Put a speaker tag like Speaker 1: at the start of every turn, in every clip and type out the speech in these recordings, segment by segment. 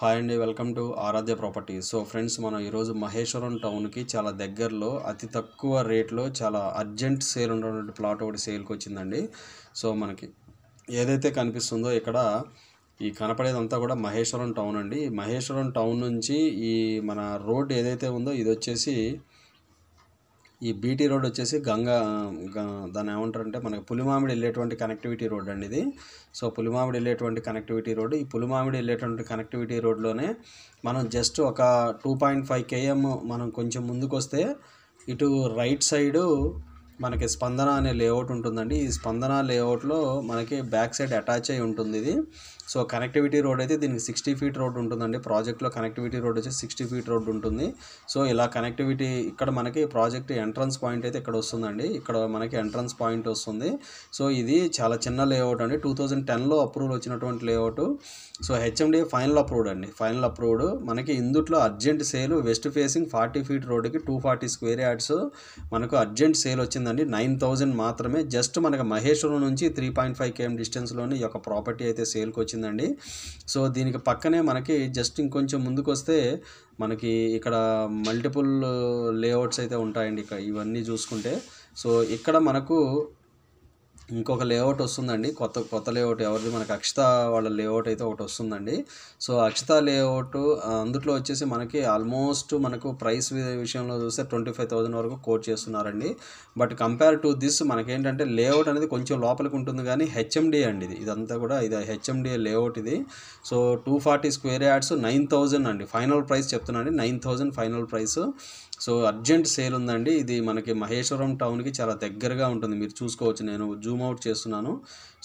Speaker 1: Hi అండి, welcome to Aradhya property. So friends, మనం ఈరోజు మహేశ్వరం టౌన్కి చాలా దగ్గరలో అతి తక్కువ రేట్లో చాలా అర్జెంట్ సేల్ ఉన్నటువంటి ప్లాట్ ఒకటి సేల్కి వచ్చిందండి. సో మనకి ఏదైతే కనిపిస్తుందో ఇక్కడ ఈ కనపడేదంతా కూడా మహేశ్వరం టౌన్ అండి. మహేశ్వరం టౌన్ నుంచి ఈ మన రోడ్ ఏదైతే ఉందో ఇది వచ్చేసి ఈ బీటీ రోడ్ వచ్చేసి దాన్ని ఏమంటారంటే మనకి పులిమామిడి వెళ్ళేటువంటి కనెక్టివిటీ రోడ్ అండి ఇది. సో పులిమామిడి వెళ్ళేటువంటి కనెక్టివిటీ రోడ్, ఈ పులిమామిడి వెళ్ళేటువంటి కనెక్టివిటీ రోడ్లోనే మనం జస్ట్ ఒక 2.5 km మనం కొంచెం ముందుకు వస్తే ఇటు రైట్ సైడు మనకి స్పందన అనే లేఅవుట్ ఉంటుందండి. ఈ స్పందన లేఅవుట్లో మనకి బ్యాక్ సైడ్ అటాచ్ అయి ఉంటుంది ఇది. సో కనెక్టివిటీ రోడ్ అయితే దీనికి 60 feet రోడ్ ఉంటుందండి. ప్రాజెక్ట్లో కనెక్టివిటీ రోడ్ వచ్చి 60 feet రోడ్ ఉంటుంది. సో ఇలా కనెక్టివిటీ ఇక్కడ మనకి ప్రాజెక్ట్ ఎంట్రన్స్ పాయింట్ అయితే ఇక్కడ వస్తుందండి. ఇక్కడ మనకి ఎంట్రన్స్ పాయింట్ వస్తుంది. సో ఇది చాలా చిన్న లేఅవుట్ అండి. 2010లో అప్రూవల్ వచ్చినటువంటి layout. So HMDA final approved అండి. Final approved. మనకి ఇందుట్లో urgent sale west facing 40 feet రోడ్డుకి 240 square yards మనకు అర్జెంట్ సేల్ వచ్చిందండి. 9,000 మాత్రమే. జస్ట్ మనకి మహేశ్వరం నుంచి 3.5 km డిస్టెన్స్లోని ఈ యొక్క ప్రాపర్టీ అయితే సేల్కి వచ్చిందండి. సో దీనికి పక్కనే మనకి జస్ట్ ఇంకొంచెం ముందుకు వస్తే మనకి ఇక్కడ మల్టిపుల్ లేఅవుట్స్ అయితే ఉంటాయండి. ఇవన్నీ చూసుకుంటే సో ఇక్కడ మనకు ఇంకొక లేఅవుట్ వస్తుందండి. కొత్త లేఅవుట్ ఎవరిది, మనకి అక్షిత వాళ్ళ లేఅవుట్ అయితే ఒకటి వస్తుందండి. సో అక్షిత లేఅవుట్ అందుట్లో వచ్చేసి మనకి ఆల్మోస్ట్ మనకు ప్రైస్ విషయంలో చూస్తే 25,000 వరకు కోట్ చేస్తున్నారండి. బట్ కంపేర్ టు దిస్ మనకేంటంటే లేఅవుట్ అనేది కొంచెం లోపలికి ఉంటుంది, కానీ హెచ్ఎండిఏ అండి ఇదంతా కూడా ఇది హెచ్ఎండిఏ లేఅవుట్ ఇది. సో 240 square yards 9,000 అండి. ఫైనల్ ప్రైస్ చెప్తున్నానండి, 9,000 final price. So urgent sale ఉందండి. ఇది మనకి మహేశ్వరం టౌన్కి చాలా దగ్గరగా ఉంటుంది. మీరు చూసుకోవచ్చు, నేను జూమ్ అవుట్ చేస్తున్నాను.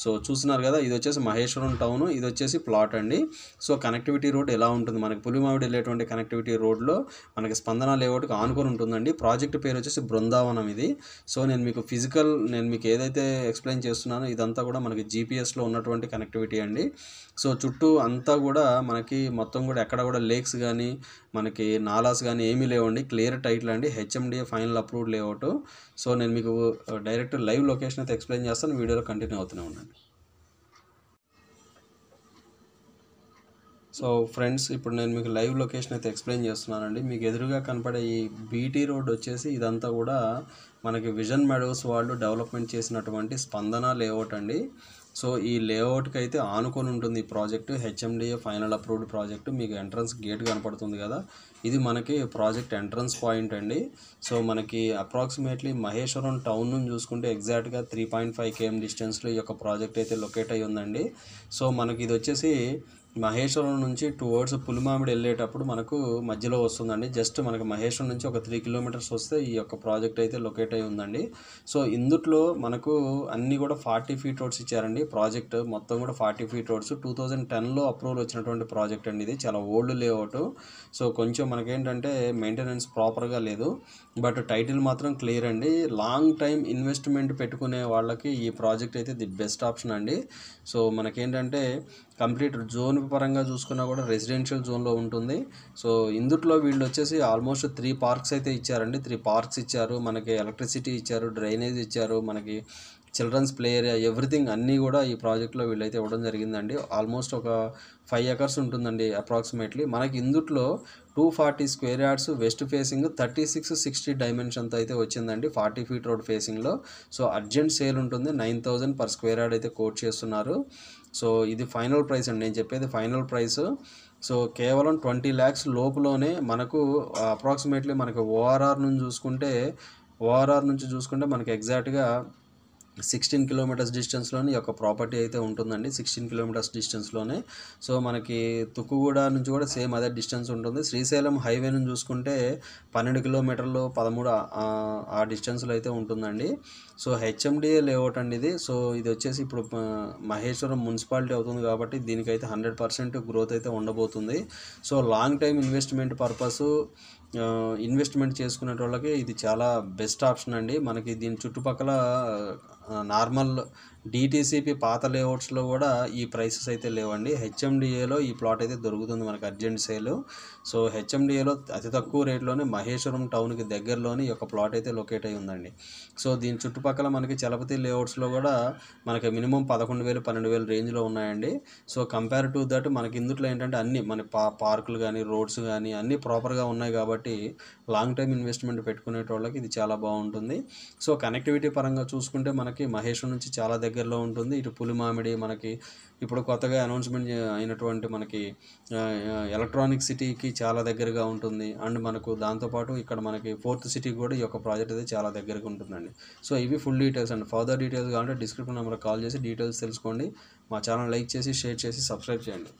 Speaker 1: సో చూస్తున్నారు కదా, ఇది వచ్చేసి మహేశ్వరం టౌన్, ఇది వచ్చేసి ప్లాట్ అండి. సో కనెక్టివిటీ రోడ్ ఎలా ఉంటుంది, మనకి పులిమావిడి వెళ్ళేటువంటి కనెక్టివిటీ రోడ్లో మనకి స్పందన లేఅవుట్కి ఆనుకొని ఉంటుందండి. ప్రాజెక్ట్ పేరు వచ్చేసి బృందావనం ఇది. సో నేను మీకు ఏదైతే ఎక్స్ప్లెయిన్ చేస్తున్నానో ఇదంతా కూడా మనకి జీపీఎస్లో ఉన్నటువంటి కనెక్టివిటీ అండి. సో చుట్టూ అంతా కూడా మనకి మొత్తం కూడా ఎక్కడ కూడా లేక్స్ కానీ మనకి నాలాస్ కానీ ఏమీ లేవండి. క్లియర్ టైటిల్ అండి, HMDA final approved layout. So నేను మీకు డైరెక్ట్ లైవ్ లొకేషన్ అయితే ఎక్స్ప్లెయిన్ చేస్తాను, వీడియోలో కంటిన్యూ అవుతూనే ఉండండి. సో ఫ్రెండ్స్, ఇప్పుడు నేను మీకు లైవ్ లొకేషన్ అయితే ఎక్స్ప్లెయిన్ చేస్తున్నానండి. మీకు ఎదురుగా కనపడే ఈ బీటీ రోడ్ వచ్చేసి ఇదంతా కూడా మనకి విజన్ మెడోస్ వాళ్ళు డెవలప్మెంట్ చేసినటువంటి స్పందన లేఅవుట్ అండి. సో ఈ లేఅవుట్కి అయితే ఆనుకొని ఉంటుంది ఈ project, HMDA final approved project. మీకు ఎంట్రన్స్ గేట్ కనపడుతుంది కదా, ఇది మనకి ప్రాజెక్ట్ ఎంట్రన్స్ పాయింట్ అండి. సో మనకి అప్రాక్సిమేట్లీ మహేశ్వరం టౌన్ నుంచి చూసుకుంటే ఎగ్జాక్ట్గా 3.5 km డిస్టెన్స్లో ఈ యొక్క ప్రాజెక్ట్ అయితే లొకేట్ అయ్యి ఉందండి. సో మనకి ఇది వచ్చేసి మహేశ్వరం నుంచి టువర్డ్స్ పులిమామిడి వెళ్ళేటప్పుడు మనకు మధ్యలో వస్తుందండి. జస్ట్ మనకి మహేశ్వరం నుంచి ఒక 3 kilometers వస్తే ఈ యొక్క ప్రాజెక్ట్ అయితే లొకేట్ అయి ఉందండి. సో ఇందుట్లో మనకు అన్నీ కూడా 40 feet రోడ్స్ ఇచ్చారండి. ప్రాజెక్ట్ మొత్తం కూడా 40 feet రోడ్స్. 2010లో అప్రూవల్ వచ్చినటువంటి ప్రాజెక్ట్ అండి ఇది. చాలా ఓల్డ్ లేఅవుట్. సో కొంచెం మనకేంటంటే మెయింటెనెన్స్ ప్రాపర్గా లేదు, బట్ టైటిల్ మాత్రం క్లియర్ అండి. లాంగ్ టైం ఇన్వెస్ట్మెంట్ పెట్టుకునే వాళ్ళకి ఈ ప్రాజెక్ట్ అయితే ది బెస్ట్ ఆప్షన్ అండి. సో మనకేంటంటే కంప్లీట్ జోన్ పరంగా చూసుకున్నా కూడా రెసిడెన్షియల్ జోన్లో ఉంటుంది. సో ఇందుట్లో వీళ్ళు వచ్చేసి ఆల్మోస్ట్ 3 parks అయితే ఇచ్చారండి. 3 parks ఇచ్చారు, మనకి ఎలక్ట్రిసిటీ ఇచ్చారు, డ్రైనేజ్ ఇచ్చారు, మనకి చిల్డ్రన్స్ ప్లే ఏరియా, ఎవ్రీథింగ్ అన్నీ కూడా ఈ ప్రాజెక్ట్లో వీళ్ళైతే ఇవ్వడం జరిగిందండి. ఆల్మోస్ట్ ఒక 5 acres ఉంటుందండి అప్రాక్సిమేట్లీ. మనకి ఇందుట్లో 240 square yards వెస్ట్ ఫేసింగ్ 36-60 డైమెన్షన్తో అయితే వచ్చిందండి 40 feet రోడ్ ఫేసింగ్లో. సో అర్జెంట్ సేల్ ఉంటుంది, 9,000 per square yard అయితే కోట్ చేస్తున్నారు. సో ఇది ఫైనల్ ప్రైస్ అండి, నేను చెప్పేది ఫైనల్ ప్రైస్. సో కేవలం 20 lakhs లోపులోనే మనకు అప్రాక్సిమేట్లీ మనకు ఓఆర్ఆర్ నుంచి చూసుకుంటే మనకి ఎగ్జాక్ట్గా 16 kilometers డిస్టెన్స్లోనే ఈ యొక్క ప్రాపర్టీ అయితే ఉంటుందండి. 16 kilometers డిస్టెన్స్లోనే. సో మనకి తుక్కుగూడ నుంచి కూడా సేమ్ అదే డిస్టెన్స్ ఉంటుంది. శ్రీశైలం హైవే నుంచి చూసుకుంటే 12 kilometers 13 ఆ డిస్టెన్స్లో అయితే ఉంటుందండి. సో హెచ్ఎండిఏ లేఅవుట్ అండి ఇది. సో ఇది వచ్చేసి ఇప్పుడు మహేశ్వరం మున్సిపాలిటీ అవుతుంది కాబట్టి దీనికైతే 100% గ్రోత్ అయితే ఉండబోతుంది. So long time investment purpose investment చేసుకునే వాళ్ళకి ఇది చాలా బెస్ట్ ఆప్షన్ అండి. మనకి దీని చుట్టుపక్కల నార్మల్ డిటీసీపీ పాత లేఅవుట్స్లో కూడా ఈ ప్రైసెస్ అయితే లేవండి. హెచ్ఎండిఏలో ఈ ప్లాట్ అయితే దొరుకుతుంది మనకు అర్జెంట్ సేల్. సో హెచ్ఎండిఏలో అతి తక్కువ రేట్లోనే మహేశ్వరం టౌన్కి దగ్గరలోని ఈ యొక్క ప్లాట్ అయితే లొకేట్ అయి ఉందండి. సో దీని చుట్టుపక్కల మనకి చలపతి లేఅవుట్స్లో కూడా మనకి మినిమం 11,000 12,000 రేంజ్లో ఉన్నాయండి. సో కంపేర్ టు దట్ మనకి ఇందులో ఏంటంటే అన్ని మన పార్కులు కానీ రోడ్స్ కానీ అన్నీ ప్రాపర్గా ఉన్నాయి కాబట్టి లాంగ్ టైం ఇన్వెస్ట్మెంట్ పెట్టుకునేటోళ్ళకి ఇది చాలా బాగుంటుంది. సో కనెక్టివిటీ పరంగా చూసుకుంటే మనకి మహేశ్వరం నుంచి చాలా దగ్గరలో ఉంటుంది. ఇటు పులిమామిడి మనకి ఇప్పుడు కొత్తగా అనౌన్స్మెంట్ అయినటువంటి మనకి ఎలక్ట్రానిక్ సిటీకి చాలా దగ్గరగా ఉంటుంది. అండ్ మనకు దాంతోపాటు ఇక్కడ మనకి 4th సిటీ కూడా ఈ యొక్క ప్రాజెక్ట్ అయితే చాలా దగ్గరగా ఉంటుందండి. సో ఇవి ఫుల్ డీటెయిల్స్ అండి. ఫర్దర్ డీటెయిల్స్ కావాలంటే డిస్క్రిప్షన్ నెంబర్ కాల్ చేసి డీటెయిల్స్ తెలుసుకోండి. మా ఛానల్ లైక్ చేసి షేర్ చేసి సబ్స్క్రైబ్ చేయండి.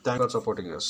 Speaker 1: Thank for supporting us.